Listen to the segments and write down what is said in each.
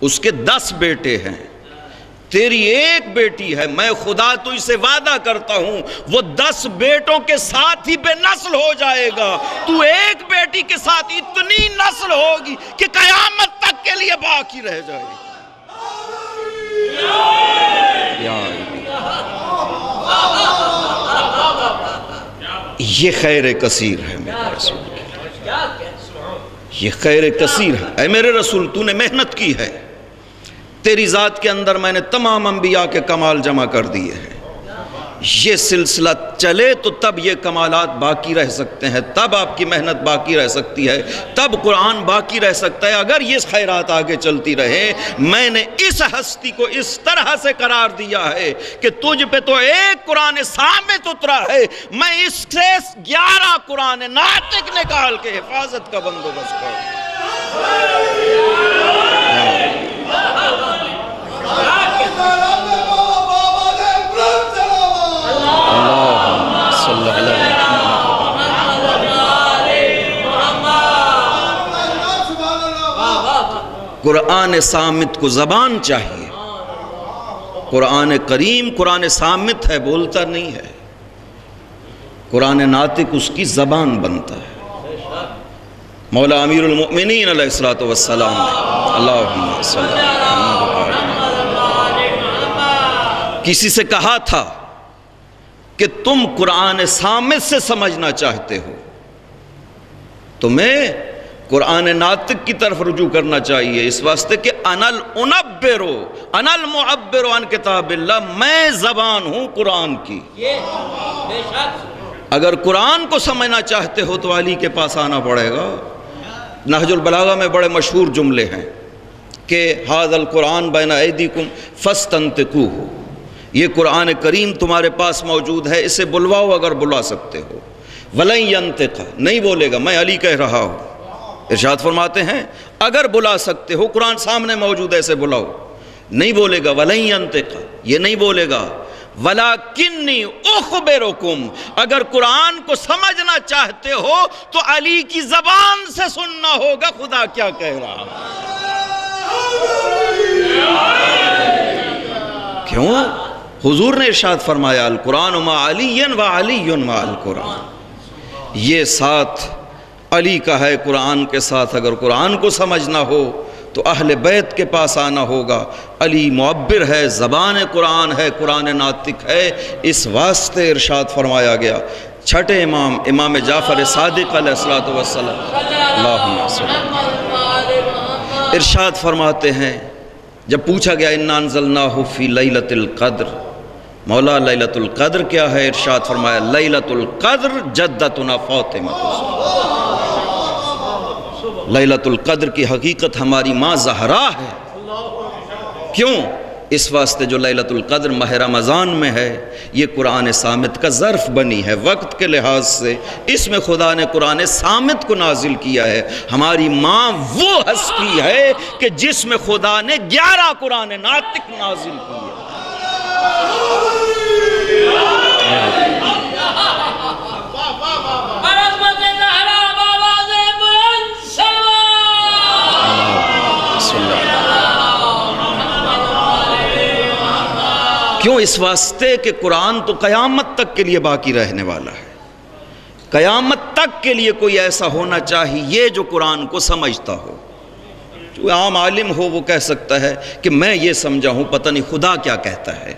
اس کے 10 بیٹے ہیں، تیری ایک بیٹی ہے، میں خدا تجھ سے وعدہ کرتا ہوں وہ 10 بیٹوں کے ساتھ ہی بے نسل ہو جائے گا، تو ایک بیٹی کے ساتھ اتنی نسل ہوگی کہ قیامت تک کے لیے باقی رہ جائے گی۔ یہ خیر کثیر ہے میرے رسول کے، یہ خیر کثیر ہے۔ اے میرے رسول، تو نے محنت کی ہے، تیری ذات کے اندر میں نے تمام انبیاء کے کمال جمع کر دیے ہیں، یہ سلسلہ چلے تو تب یہ کمالات باقی رہ سکتے ہیں، تب آپ کی محنت باقی رہ سکتی ہے، تب قرآن باقی رہ سکتا ہے۔ اگر یہ خیرات آگے چلتی رہے، میں نے اس ہستی کو اس طرح سے قرار دیا ہے کہ تجھ پہ تو ایک قرآن صامت اترا ہے، میں اس سے 11 قرآن ناطق نکال کے حفاظت کا بندوبست کروں۔ قرآن صامت کو زبان چاہیے، قرآن کریم قرآن صامت ہے، بولتا نہیں ہے، قرآن ناطق اس کی زبان بنتا ہے۔ مولا امیر المؤمنین علیہ السلام اللہم صلی کسی سے کہا تھا کہ تم قرآن صامت سے سمجھنا چاہتے ہو، تمہیں قرآن ناطق کی طرف رجوع کرنا چاہیے، اس واسطے کہ انا المعبر عن کتاب اللہ، میں زبان ہوں قرآن کی۔ اگر قرآن کو سمجھنا چاہتے ہو تو علی کے پاس آنا پڑے گا۔ نہج البلاغہ میں بڑے مشہور جملے ہیں کہ ھذا القرآن بین ایدیکم فاستنطقوہ، یہ قرآن کریم تمہارے پاس موجود ہے، اسے بلواؤ اگر بلا سکتے ہو۔ ولن ینطق، نہیں بولے گا، میں علی کہہ رہا ہوں۔ ارشاد فرماتے ہیں اگر بلا سکتے ہو، قرآن سامنے موجود ہے، اسے بلاؤ، نہیں بولے گا۔ ولن ینطق، یہ نہیں بولے گا۔ وَلَكِنِّي أُخْبِرُكُمْ، اگر قرآن کو سمجھنا چاہتے ہو تو علی کی زبان سے سننا ہوگا خدا کیا کہہ رہا ہے۔ کیوں؟ حضور نے ارشاد فرمایا القرآن مع علی وعلی مع القرآن، یہ ساتھ علی کا ہے قرآن کے ساتھ۔ اگر قرآن کو سمجھنا ہو تو اہل بیت کے پاس آنا ہوگا۔ علی معبر ہے، زبان قرآن ہے، قرآن ناطق ہے، اس واسطے ارشاد فرمایا گیا۔ چھٹے امام، امام جعفر صادق علیہ السلام اللہم صلی، ارشاد فرماتے ہیں جب پوچھا گیا انا انزلناہ فی لیلۃ القدر، مولا لیلۃ القدر کیا ہے؟ ارشاد فرمایا لیلۃ القدر جدتنا فاطمہ، لیلۃ القدر کی حقیقت ہماری ماں زہرا ہے۔ کیوں؟ اس واسطے جو لیلۃ القدر ماہ رمضان میں ہے، یہ قرآن صامت کا ظرف بنی ہے وقت کے لحاظ سے، اس میں خدا نے قرآن صامت کو نازل کیا ہے۔ ہماری ماں وہ ہستی ہے کہ جس میں خدا نے 11 قرآن ناطق نازل کیے۔ کیوں؟ اس واسطے کہ قرآن تو قیامت تک کے لیے باقی رہنے والا ہے۔ قیامت تک کے لیے کوئی ایسا ہونا چاہیے جو قرآن کو سمجھتا ہو۔ جو عام عالم ہو وہ کہہ سکتا ہے کہ میں یہ سمجھا ہوں، پتہ نہیں خدا کیا کہتا ہے۔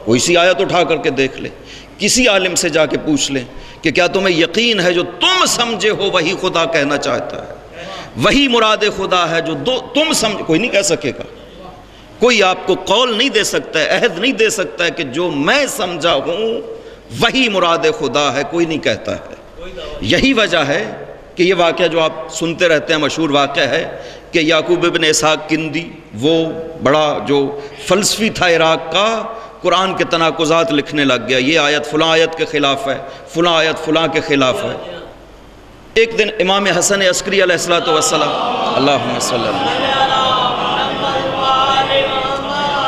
وہ اسی آیت اٹھا کر کے دیکھ لے، کسی عالم سے جا کے پوچھ لیں کہ کیا تمہیں یقین ہے جو تم سمجھے ہو وہی خدا کہنا چاہتا ہے، وہی مراد خدا ہے جو تم سمجھ، کوئی نہیں کہہ سکے گا۔ کوئی آپ کو قول نہیں دے سکتا ہے، عہد نہیں دے سکتا ہے کہ جو میں سمجھا ہوں وہی مراد خدا ہے، کوئی نہیں کہتا ہے۔ یہی وجہ ہے کہ یہ واقعہ جو آپ سنتے رہتے ہیں مشہور واقعہ ہے کہ یعقوب ابن اسحاق کندی، وہ بڑا جو فلسفی تھا عراق کا، قرآن کے تناقضات لکھنے لگ گیا، یہ آیت فلاں آیت کے خلاف ہے، فلاں آیت فلاں کے خلاف ہے۔ ایک دن امام حسن عسکری علیہ السلام اللہم صلی اللہ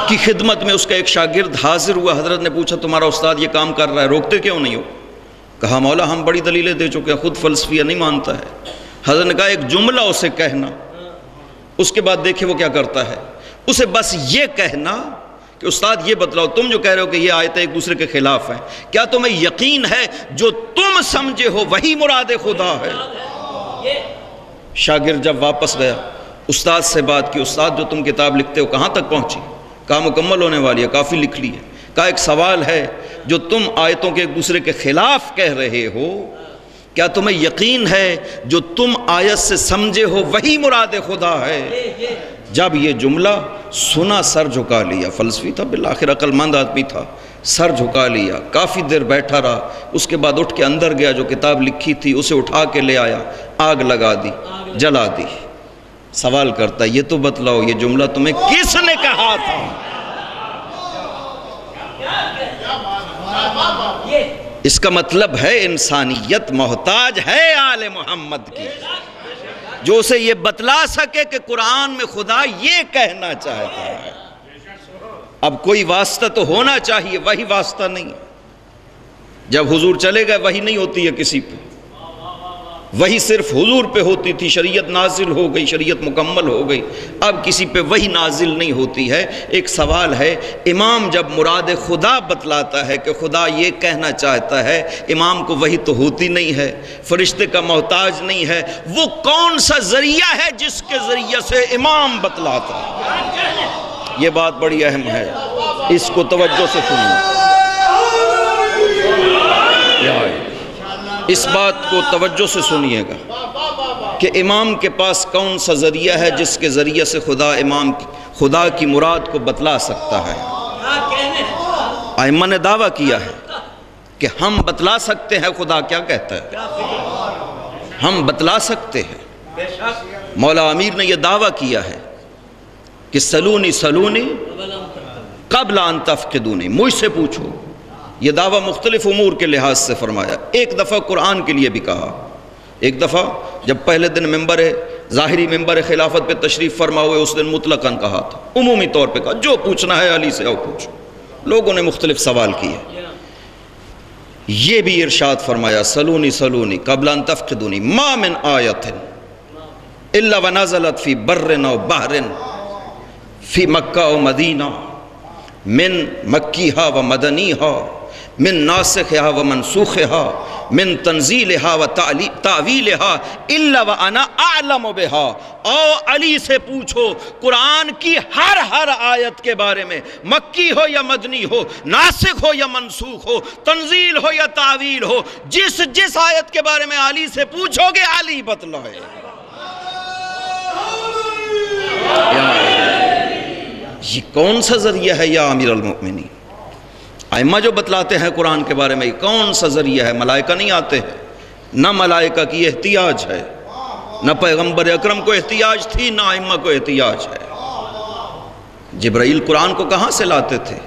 کی خدمت میں اس کا ایک شاگرد حاضر ہوا۔ حضرت نے پوچھا تمہارا استاد یہ کام کر رہا ہے، روکتے کیوں نہیں ہو؟ کہا مولا ہم بڑی دلیلیں دے چکے ہیں، خود فلسفیہ نہیں مانتا ہے۔ حضرت نے کہا ایک جملہ اسے کہنا اس کے بعد دیکھیں وہ کیا کرتا ہے، اسے بس یہ کہنا کہ استاد یہ بتلاؤ، تم جو کہہ رہے ہو کہ یہ آیتیں ایک دوسرے کے خلاف ہیں، کیا تمہیں یقین ہے جو تم سمجھے ہو وہی مراد خدا ہے؟ شاگرد جب واپس گیا، استاد سے بات کی، استاد جو تم کتاب لکھتے ہو کہاں تک پہنچی؟ کہا مکمل ہونے والی ہے، کافی لکھ لی ہے۔ کہا ایک سوال ہے، جو تم آیتوں کے ایک دوسرے کے خلاف کہہ رہے ہو، کیا تمہیں یقین ہے جو تم آیت سے سمجھے ہو وہی مراد خدا ہے؟ جب یہ جملہ سنا سر جھکا لیا، فلسفی تھا بالآخر، عقل مند آدمی تھا، سر جھکا لیا، کافی دیر بیٹھا رہا، اس کے بعد اٹھ کے اندر گیا، جو کتاب لکھی تھی اسے اٹھا کے لے آیا، آگ لگا دی، جلا دی۔ سوال کرتا یہ تو بتلاؤ یہ جملہ تمہیں کس نے کہا تھا؟ اس کا مطلب ہے انسانیت محتاج ہے آل محمد کی، جو اسے یہ بتلا سکے کہ قرآن میں خدا یہ کہنا چاہتا ہے۔ اب کوئی واسطہ تو ہونا چاہیے، وہی واسطہ نہیں۔ جب حضور چلے گئے وحی نہیں ہوتی ہے کسی پہ، وحی صرف حضور پہ ہوتی تھی، شریعت نازل ہو گئی، شریعت مکمل ہو گئی، اب کسی پہ وحی نازل نہیں ہوتی ہے۔ ایک سوال ہے، امام جب مراد خدا بتلاتا ہے کہ خدا یہ کہنا چاہتا ہے، امام کو وحی تو ہوتی نہیں ہے، فرشتے کا محتاج نہیں ہے، وہ کون سا ذریعہ ہے جس کے ذریعے سے امام بتلاتا ہے؟ یہ بات بڑی اہم ہے، اس کو توجہ سے سنیے، اس بات کو توجہ سے سنیے گا کہ امام کے پاس کون سا ذریعہ ہے جس کے ذریعے سے خدا کی مراد کو بتلا سکتا ہے۔ ائمہ نے دعویٰ کیا ہے کہ ہم بتلا سکتے ہیں خدا کیا کہتا ہے، ہم بتلا سکتے ہیں۔ مولا امیر نے یہ دعویٰ کیا ہے کہ سلونی قبل ان تفقدونی، مجھ سے پوچھو۔ یہ دعویٰ مختلف امور کے لحاظ سے فرمایا، ایک دفعہ قرآن کے لیے بھی کہا، ایک دفعہ جب پہلے دن ظاہری ممبر خلافت پہ تشریف فرما ہوئے اس دن مطلقاً کہا تھا، عمومی طور پہ کہا جو پوچھنا ہے علی سے آؤ پوچھو۔ لوگوں نے مختلف سوال کیے، یہ بھی ارشاد فرمایا سلونی قبل ان تفقدونی ما من آیت الا ونزلت فی بر و بحر فی مکہ و مدینہ من مکیہا و مدنیہا من ناسخہا و منسوخہا من تنزیلہا و تعویلہا الا وانا اعلم بہا۔ او علی سے پوچھو قرآن کی ہر آیت کے بارے میں، مکی ہو یا مدنی ہو، ناسخ ہو یا منسوخ ہو، تنزیل ہو یا تعویل ہو، جس آیت کے بارے میں علی سے پوچھو گے علی بتلائے۔ یہ کون سا ذریعہ ہے یا امیر المؤمنین؟ ائمہ جو بتلاتے ہیں قرآن کے بارے میں، کون سا ذریعہ ہے؟ ملائکہ نہیں آتے ہیں، نہ ملائکہ کی احتیاج ہے، نہ پیغمبر اکرم کو احتیاج تھی، نہ ائمہ کو احتیاج ہے۔ جبرائیل قرآن کو کہاں سے لاتے تھے؟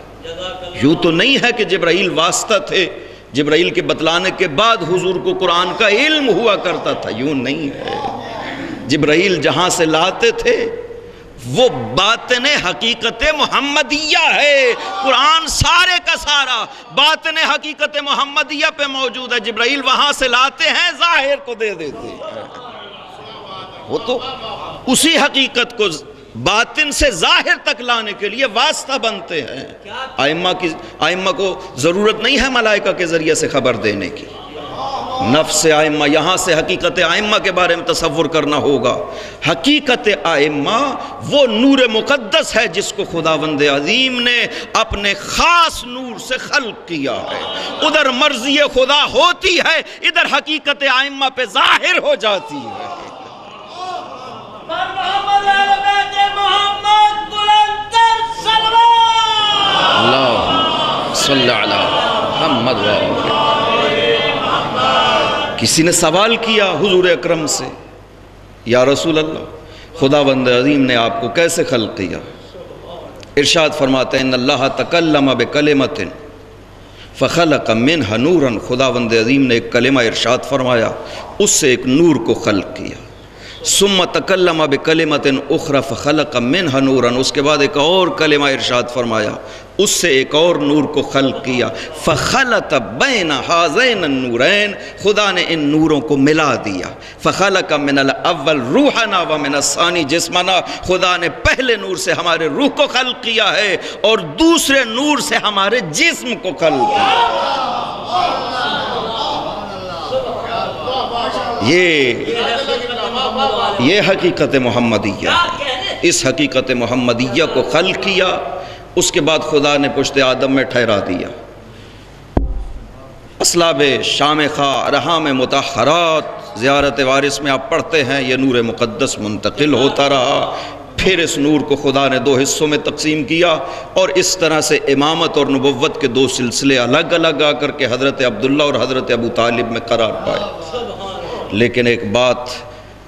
یوں تو نہیں ہے کہ جبرائیل واسطہ تھے، جبرائیل کے بتلانے کے بعد حضور کو قرآن کا علم ہوا کرتا تھا، یوں نہیں ہے۔ جبرائیل جہاں سے لاتے تھے وہ باطن حقیقت محمدیہ ہے، قرآن سارے کا سارا باطن حقیقت محمدیہ پہ موجود ہے، جبرائیل وہاں سے لاتے ہیں، ظاہر کو دے دیتے ہیں، وہ تو اسی حقیقت کو باطن سے ظاہر تک لانے کے لیے واسطہ بنتے ہیں۔ ائمہ کو ضرورت نہیں ہے ملائکہ کے ذریعے سے خبر دینے کی، نفس ائمہ، یہاں سے حقیقت ائمہ کے بارے میں تصور کرنا ہوگا۔ حقیقت ائمہ وہ نور مقدس ہے جس کو خداوند عظیم نے اپنے خاص نور سے خلق کیا ہے، ادھر مرضی خدا ہوتی ہے، ادھر حقیقت ائمہ پہ ظاہر ہو جاتی ہے۔ اللہ صلی علی محمد کسی نے سوال کیا حضور اکرم سے، یا رسول اللہ خداوند عظیم نے آپ کو کیسے خلق کیا؟ ارشاد فرماتے ہیں ان اللہ تکلم بکلمۃ فخلق منها نورا، خداوند عظیم نے ایک کلمہ ارشاد فرمایا، اس سے ایک نور کو خلق کیا۔ ثم تکلم بکلمۃ اخری فخلق منها نورا، اس کے بعد ایک اور کلمہ ارشاد فرمایا، اس سے ایک اور نور کو خلق کیا، فخلط بین ہذین النورین، خدا نے ان نوروں کو ملا دیا، فخلق من الاول روحنا ومن الثانی جسمنا، خدا نے پہلے نور سے ہمارے روح کو خلق کیا ہے اور دوسرے نور سے ہمارے جسم کو خلق کیا۔ یہ حقیقت محمدیہ ہے۔ اس حقیقت محمدیہ کو خلق کیا، اس کے بعد خدا نے پشت آدم میں ٹھہرا دیا۔ اسلاب شامخہ ارحام مطہرات زیارت وارث میں آپ پڑھتے ہیں، یہ نور مقدس منتقل ہوتا رہا، پھر اس نور کو خدا نے دو حصوں میں تقسیم کیا، اور اس طرح سے امامت اور نبوت کے دو سلسلے الگ الگ آ کر کے حضرت عبداللہ اور حضرت ابو طالب میں قرار پائے۔ لیکن ایک بات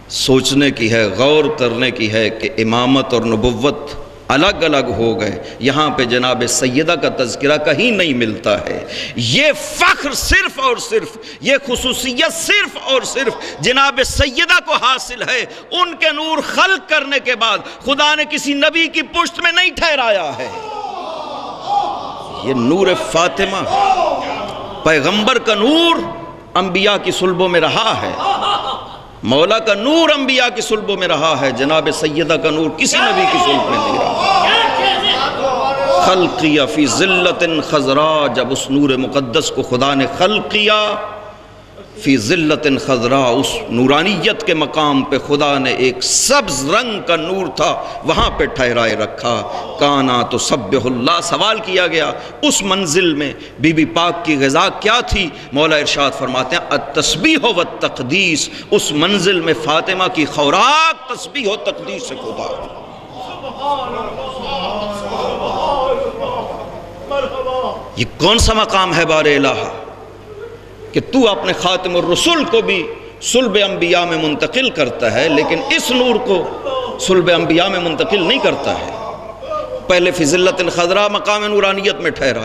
سوچنے کی ہے، غور کرنے کی ہے کہ امامت اور نبوت الگ الگ ہو گئے، یہاں پہ جناب سیدہ کا تذکرہ کہیں نہیں ملتا ہے۔ یہ فخر صرف اور صرف، یہ خصوصیت صرف اور صرف جناب سیدہ کو حاصل ہے، ان کے نور خلق کرنے کے بعد خدا نے کسی نبی کی پشت میں نہیں ٹھہرایا ہے۔ یہ نور فاطمہ، پیغمبر کا نور انبیاء کی صلبوں میں رہا ہے، مولا کا نور انبیاء کی صلبوں میں رہا ہے، جناب سیدہ کا نور کسی نبی کی صلب میں نہیں رہا۔ خلق کیا فی ذلت خضراء، جب اس نور مقدس کو خدا نے خلق کیا، فی ذلت خضراء، اس نورانیت کے مقام پہ خدا نے ایک سبز رنگ کا نور تھا وہاں پہ ٹھہرائے رکھا۔ کانا تو سبح اللہ، سوال کیا گیا اس منزل میں بی بی پاک کی غذا کیا تھی؟ مولا ارشاد فرماتے ہیں التسبیح والتقدیس، اس منزل میں فاطمہ کی خوراک تسبیح و تقدیس سے خدا۔ یہ کون سا مقام ہے بار الہ کہ تو اپنے خاتم الرسول کو بھی صلب انبیاء میں منتقل کرتا ہے، لیکن اس نور کو صلب انبیاء میں منتقل نہیں کرتا ہے۔ پہلے فی ذلت خضراء مقام نورانیت میں ٹھہرا۔